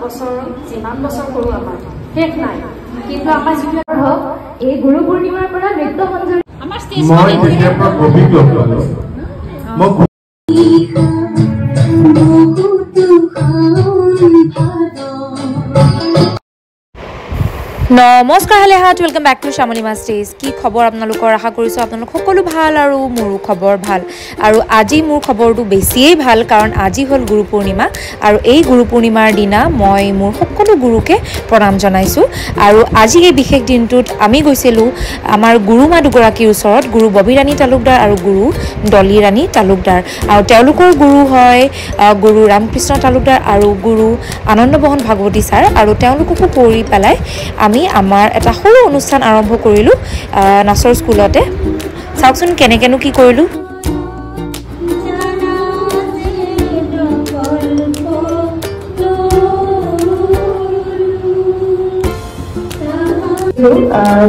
বছৰ যিমান বছৰ কৰোঁ আমাৰ শেষ নাই কিন্তু আমাৰ যিবিলাক হওক এই গুৰু পূৰ্ণিমাৰ পৰা নৃত্য সঞ্জয় আমাৰ ষ্টেজ মই তেতিয়া পৰা অভিজ্ঞ পালোঁ নমস্কাৰ হেলে হাত welcome back to Shyamolima stage কি খবৰ আপোনালোকৰ আশা কৰিছো আপোনালোক সকলো ভাল আৰু মোৰ খবৰ ভাল আৰু আজি মোৰ খবৰটো বেছিয়ে ভাল কাৰণ আজি হল গুৰু পূৰ্ণিমা আৰু এই গুৰু পূৰ্ণিমাৰ দিনা মই মোৰ সকলো গুৰুকে প্ৰণাম জনাইছো আৰু আজি এই বিশেষ দিনটোত আমি গৈছিলো আমাৰ গুৰুমা দুগৰাকীৰ ওচৰত গুৰু ববিৰাণী তালুকদাৰ আৰু গুৰু ডলি ৰাণী তালুকদাৰ আৰু তেওঁলোকৰ গুৰু হয় গুৰু ৰামকৃষ্ণ তালুকদাৰ আৰু গুৰু আনন্দমোহন ভাগৱতী ছাৰ আৰু তেওঁলোককো কৰি পেলাই আমি আমাৰ এটা সৰু অনুষ্ঠান আৰম্ভ কৰিলো নাচৰ স্কুলতে চাওকচোন কেনেকেনো কি কৰিলো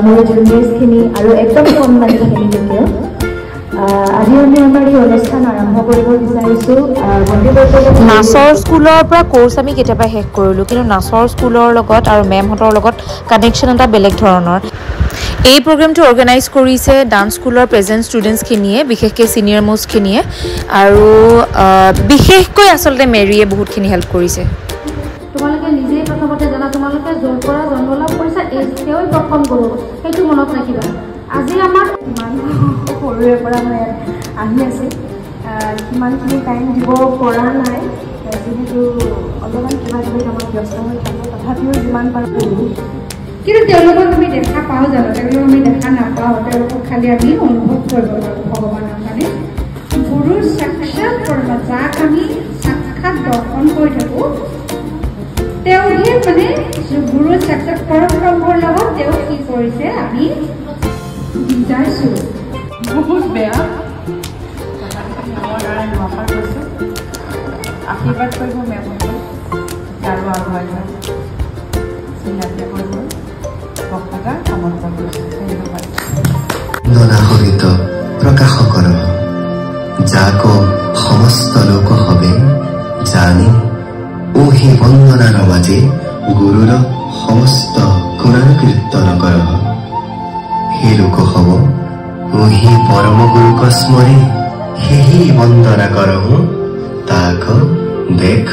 মোৰ জুনিয়ৰ্ছখিনি আৰু একদম কম মানুহখিনি যেতিয়া আজি আমি আমাৰ এই অনুষ্ঠান আৰম্ভ কৰিব বিচাৰিছোঁ নাচৰ স্কুলৰ পৰা কোৰ্চ আমি কেতিয়াবা শেষ কৰিলোঁ কিন্তু নাচৰ স্কুলৰ লগত আৰু মেমহঁতৰ লগত কানেকশ্যন এটা বেলেগ ধৰণৰ এই প্ৰগ্ৰামটো অৰ্গেনাইজ কৰিছে ডান্স স্কুলৰ প্ৰেজেণ্ট ষ্টুডেণ্টছখিনিয়ে বিশেষকৈ ছিনিয়ৰ মোষ্টখিনিয়ে আৰু বিশেষকৈ আচলতে মেৰিয়ে বহুতখিনি হেল্প কৰিছে তোমালোকে নিজেই প্ৰথমতে জানা তোমালোকে য'ৰ পৰা জন্ম লাভ কৰিছা তেওঁই প্ৰথম গুৰু সেইটো মনত ৰাখিবা আজি আমাৰ মানুহ সৰুৰে পৰা মই আহি আছে কিমানখিনি টাইম দিব পৰা নাই যিহেতু অলপমান কিবা কিবি কামত ব্যস্ত হৈ থাকোঁ তথাপিও যিমান পাৰোঁ কিন্তু তেওঁলোকক আমি দেখা পাওঁ জানো তেওঁলোকক আমি দেখা নাপাওঁ তেওঁলোকক খালি আমি অনুভৱ কৰিব পাৰোঁ ভগৱানৰ কাৰণে গুৰুৰ সাক্ষাৎ কৰ্ম যাক আমি সাক্ষাৎ দৰ্শন কৰি থাকোঁ তেওঁহে মানে গুৰুৰ সাক্ষাৎ পৰব্ৰহ্মৰ লগত তেওঁ কি কৰিছে আমি বিচাৰিছোঁ বহুত বেয়া আশীৰ্বাদ কৰিব মেমহঁতে আৰু আগুৱাই যাব চিনাকি কৰিব বক্তৃতা সমৰ্থন কৰিছে ধন্যবাদ ননাহৰিত প্ৰকাশ কৰ যাক সমস্ত লোক হবে জানি ওহি বন্দনাৰ মাজে গুৰুৰ সমস্ত গুণান কীৰ্তন কৰ হে লোক হব ওহি পৰম গুৰুক স্মৰে সেহি বন্দনা কৰহো তাক দেখ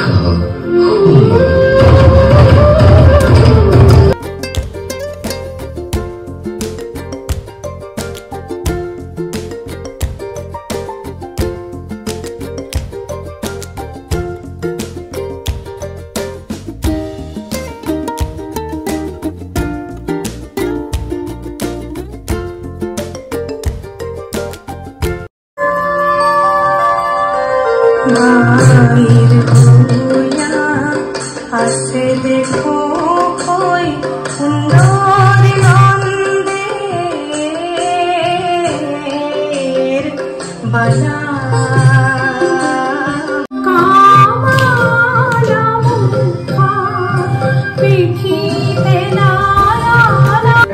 হাসে দেখো হই সুন্দৰ নন্দেৰ বালা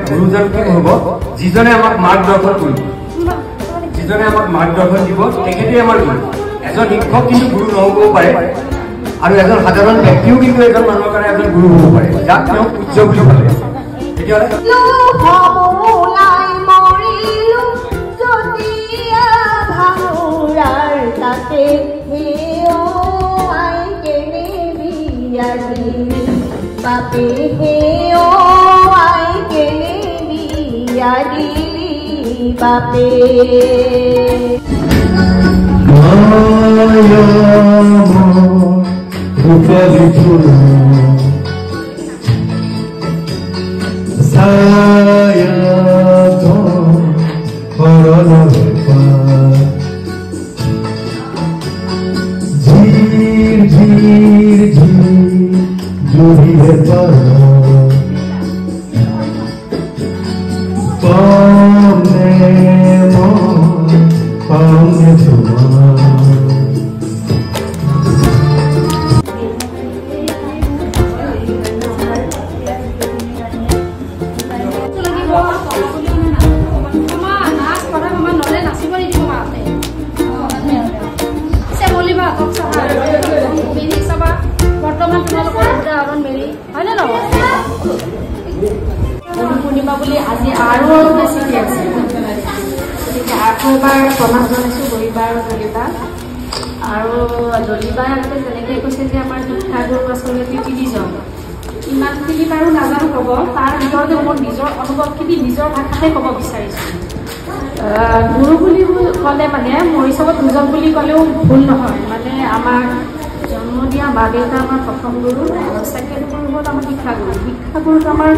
গুৰুজন কি হ'ব যিজনে আমাক মাৰ্গদৰ্শন কৰিব যিজনে আমাক মাৰ্গদৰ্শন দিব তেখেতে আমাৰ গুৰু এজন শিক্ষক কিন্তু গুৰু নহ'বও পাৰে আৰু এজন সাধাৰণ ব্যক্তিও কিন্তু এজন মানুহৰ কাৰণে এজন গুৰু হ'ব পাৰে যাক তেওঁ পূজ্য বুলি ভাবে তেতিয়াহ'লে বাপে হে ও আই কেনে বিয়া দিলি বাপে বৰ্তমান তোমালোকৰ হয়নে নহয় গুৰু পূৰ্ণিমা বুলি আজি আৰু বেছিকৈ আছে গতিকে আকৌ এবাৰ প্ৰণাম জনাইছোঁ গৰিবা আৰু দলিবা আৰু দলিবাই আগতে যেনেকৈ কৈছে যে আমাৰ শিক্ষাগুৰু আচলতে 3জন ইমানখিনি বাৰু নাজানো ক'ব তাৰ ভিতৰতে মোৰ নিজৰ অনুভৱখিনি নিজৰ ভাষাতে ক'ব বিচাৰিছোঁ গুৰু বুলি ক'লে মানে মোৰ হিচাপত 2জন বুলি ক'লেও ভুল নহয় মানে আমাক জন্ম দিয়া মা দেউতা আমাৰ প্ৰথম গুৰু আৰু ছেকেণ্ড গুৰু হ'ল আমাৰ শিক্ষাগুৰুটো আমাৰ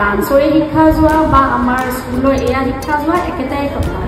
ডান্সৰে শিক্ষা যোৱা বা আমাৰ স্কুলৰ এয়া শিক্ষা যোৱা একেটাই কথা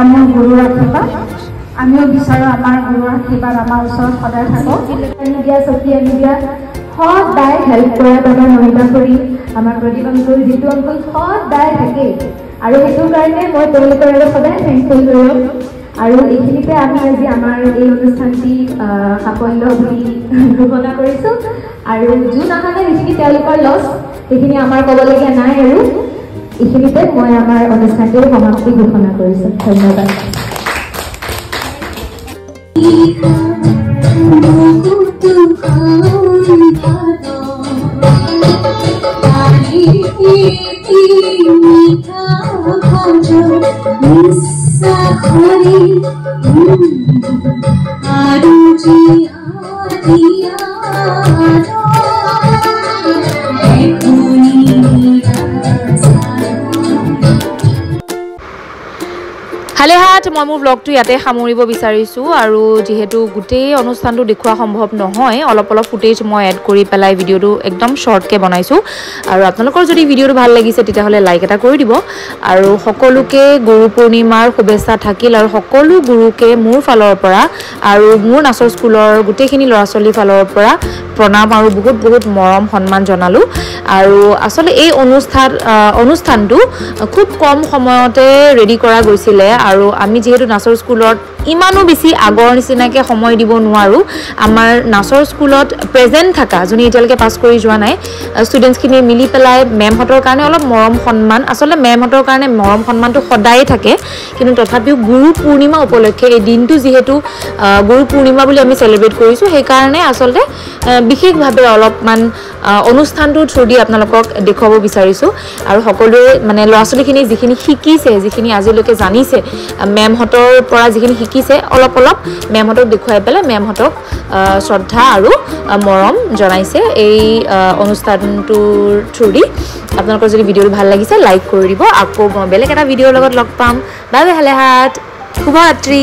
আমাৰ গুৰুৰ আশীৰ্বাদ আমিও বিচাৰো আমাৰ গুৰুৰ আশীৰ্বাদ আমাৰ ওচৰত সদায় থাকক মিডিয়া ছচিয়েল মিডিয়া সদায় হেল্প কৰাৰ বাবে মহিলা কৰি আমাৰ প্ৰদীপ অংকুল যিটো অংকুল সদায় থাকে আৰু সেইটোৰ কাৰণে মই তেওঁলোকৰ লগত সদায় থেংকফুল কৰিম আৰু এইখিনিতে আমি আজি আমাৰ এই অনুষ্ঠানটি সাফল্য বুলি ঘোষণা কৰিছোঁ আৰু যোন অহা নাই সেইখিনি তেওঁলোকৰ লছ সেইখিনি আমাৰ ক'বলগীয়া নাই আৰু এইখিনিতে মই আমাৰ অনুষ্ঠানটিৰ সমাপ্তি ঘোষণা কৰিছোঁ ধন্যবাদ হালেহাট মই মোৰ ব্লগটো ইয়াতে সামৰিব বিচাৰিছোঁ আৰু যেহেতু গোটেই অনুষ্ঠানটো দেখুওৱা সম্ভৱ নহয় অলপ অলপ ফুটেজ মই এড কৰি পেলাই ভিডিঅ'টো একদম শ্বৰ্টকৈ বনাইছোঁ আৰু আপোনালোকৰ যদি ভিডিঅ'টো ভাল লাগিছে তেতিয়াহ'লে লাইক এটা কৰি দিব আৰু সকলোকে গুৰু পূৰ্ণিমাৰ শুভেচ্ছা থাকিল আৰু সকলো গুৰুকে মোৰ ফালৰ পৰা আৰু মোৰ নাচৰ স্কুলৰ গোটেইখিনি ল'ৰা ছোৱালীৰ ফালৰ পৰা প্ৰণাম আৰু বহুত বহুত মৰম সন্মান জনালোঁ আৰু আচলতে এই অনুষ্ঠানটো খুব কম সময়তে ৰেডি কৰা গৈছিলে আৰু আমি যেহেতু নাচৰ স্কুলত ইমানো বেছি আগৰ নিচিনাকৈ সময় দিব নোৱাৰোঁ আমাৰ নাচৰ স্কুলত প্ৰেজেণ্ট থকা যোনে এতিয়ালৈকে পাছ কৰি যোৱা নাই ষ্টুডেণ্টছখিনি মিলি পেলাই মেমহঁতৰ কাৰণে অলপ মৰম সন্মান আচলতে মেমহঁতৰ কাৰণে মৰম সন্মানটো সদায়ে থাকে কিন্তু তথাপিও গুৰু পূৰ্ণিমা উপলক্ষে এই দিনটো যিহেতু গুৰু পূৰ্ণিমা বুলি আমি চেলিব্ৰেট কৰিছোঁ সেইকাৰণে আচলতে বিশেষভাৱে অলপমান অনুষ্ঠানটোৰ থ্ৰু দি আপোনালোকক দেখুৱাব বিচাৰিছোঁ আৰু সকলোৱে মানে ল'ৰা ছোৱালীখিনি যিখিনি শিকিছে যিখিনি আজিলৈকে জানিছে মেমহঁতৰ পৰা যিখিনি শিকিছে অলপ অলপ মেমহঁতক দেখুৱাই পেলাই মেমহঁতক শ্ৰদ্ধা আৰু মৰম জনাইছে এই অনুষ্ঠানটোৰ থ্ৰু দি আপোনালোকৰ যদি ভিডিঅ'টো ভাল লাগিছে লাইক কৰি দিব আকৌ মই বেলেগ এটা ভিডিঅ'ৰ লগত লগ পাম বাই বাই হালেহাট শুভৰাত্ৰি